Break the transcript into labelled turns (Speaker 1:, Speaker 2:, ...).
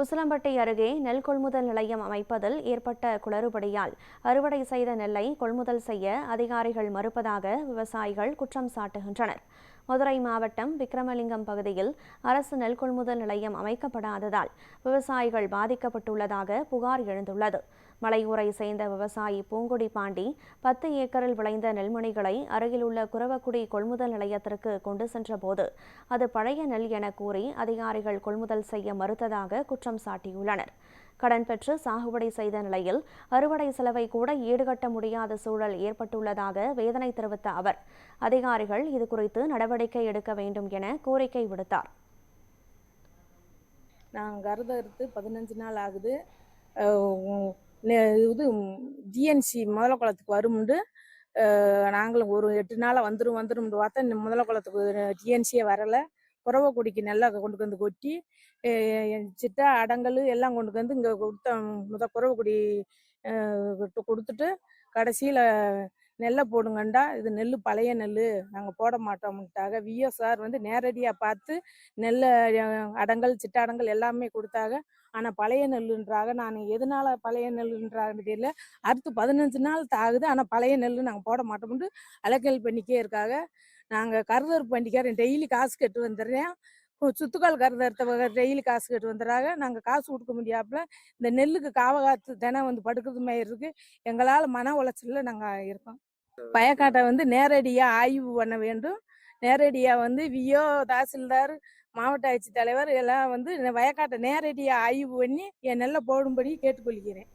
Speaker 1: உசிலம்பட்டி அருகே நெல் கொள்முதல் நிலையம் அமைப்பதில் ஏற்பட்ட குளறுபடியால் அறுவடை செய்த நெல்லை கொள்முதல் செய்ய அதிகாரிகள் மறுப்பதாக விவசாயிகள் குற்றம் சாட்டுகின்றனர். மதுரை மாவட்டம் விக்கிரமலிங்கம் பகுதியில் அரசு நெல் கொள்முதல் நிலையம் அமைக்கப்படாததால் விவசாயிகள் பாதிக்கப்பட்டுள்ளதாக புகார் எழுந்துள்ளது. மலையூரை சேர்ந்த விவசாயி பூங்குடி பாண்டி 10 ஏக்கரில் விளைந்த நெல்மணிகளை அருகிலுள்ள குரவக்குடி கொள்முதல் நிலையத்திற்கு கொண்டு சென்றபோது அது பழைய நெல் என கூறி அதிகாரிகள் கொள்முதல் செய்ய மறுத்ததாக குற்றம் சாட்டியுள்ளனர். கடன் பெற்று சாகுபடி செய்த நிலையில் அறுவடை செலவை கூட ஈடுகட்ட முடியாத சூழல் ஏற்பட்டுள்ளதாக வேதனை தெரிவித்த அவர், அதிகாரிகள் இதுகுறித்து நடவடிக்கை எடுக்க வேண்டும் என கோரிக்கை விடுத்தார்.
Speaker 2: நான் கருதறுத்து 15 நாள் ஆகுது. இது ஜிஎன்சி முதல குளத்துக்கு வரும்ண்டு நாங்களும் ஒரு 8 நாளாக வந்துடும் பார்த்தா இந்த முதல குளத்துக்கு ஜிஎன்சியே வரலை. குறவக்குடிக்கு நல்லா கொண்டு வந்து கொட்டி சிட்டா அடங்கல் எல்லாம் கொண்டு வந்து இங்கே கொடுத்த குறவக்குடி கொடுத்துட்டு கடைசியில் நெல்லை போடுங்கண்டா, இது நெல் பழைய நெல் நாங்கள் போட மாட்டோம்ட்டாக. விஓ சார் வந்து நேரடியாக பார்த்து நெல்லை அடங்கல் சிட்டாடங்கல் எல்லாமே கொடுத்தாங்க. ஆனால் பழைய நெல்லுன்றாங்க. நான் எதனால பழைய நெல்லுன்றாங்கன்னு தெரியல. அடுத்து 15 நாள் ஆகுது, ஆனால் பழைய நெல் நாங்கள் போட மாட்டோம்னு அலக்கல் பண்ணிக்கே இருக்காங்க. நாங்கள் கருதறுப்பு பண்ணிக்காரன் டெய்லி காசு கட்டு வந்துடுறேன். சுத்துக்கால் கருதறுத்த டெய்லி காசு கட்டு வந்துடுறாங்க. நாங்கள் காசு கொடுக்க முடியாப்புல இந்த நெல்லுக்கு காவகாத்து தினம் வந்து படுக்கிறது மாதிரி இருக்கு. எங்களால் மன உளைச்சல்ல நாங்கள் இருக்கோம். வயக்காட்டை வந்து நேரடியாக ஆய்வு பண்ண வேண்டும். நேரடியாக வந்து விஓ, தாசில்தார், மாவட்ட ஆட்சித் தலைவர் எல்லாம் வந்து வயக்காட்டை நேரடியாக ஆய்வு பண்ணி என் நெல்லை போடும்படி கேட்டுக்கொள்கிறேன்.